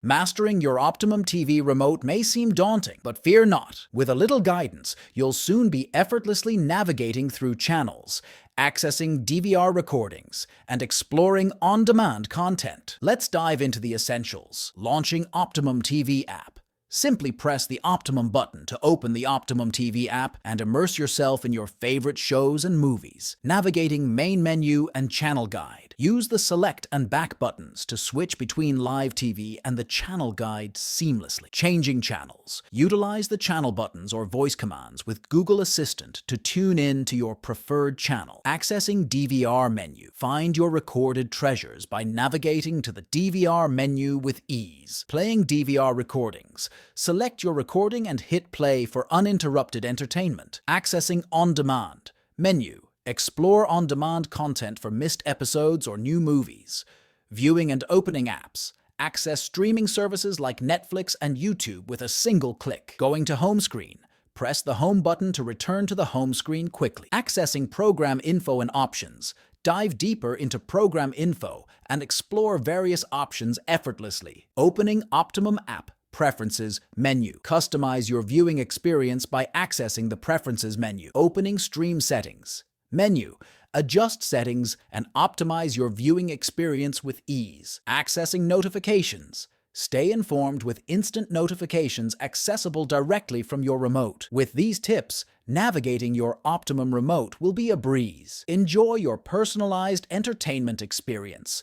Mastering your Optimum TV remote may seem daunting, but fear not. With a little guidance, you'll soon be effortlessly navigating through channels, accessing DVR recordings, and exploring on-demand content. Let's dive into the essentials. Launching Optimum TV app. Simply press the Optimum button to open the Optimum TV app and immerse yourself in your favorite shows and movies. Navigating main menu and channel guide. Use the select and back buttons to switch between live TV and the channel guide seamlessly. Changing channels. Utilize the channel buttons or voice commands with Google Assistant to tune in to your preferred channel. Accessing DVR menu. Find your recorded treasures by navigating to the DVR menu with ease. Playing DVR recordings. Select your recording and hit play for uninterrupted entertainment. Accessing on-demand. Menu. Explore on-demand content for missed episodes or new movies. Viewing and opening apps. Access streaming services like Netflix and YouTube with a single click. Going to home screen. Press the home button to return to the home screen quickly. Accessing program info and options. Dive deeper into program info and explore various options effortlessly. Opening Optimum app. Preferences menu. Customize your viewing experience by accessing the Preferences menu. Opening Stream Settings. Menu. Adjust settings and optimize your viewing experience with ease. Accessing Notifications. Stay informed with instant notifications accessible directly from your remote. With these tips, navigating your Optimum remote will be a breeze. Enjoy your personalized entertainment experience.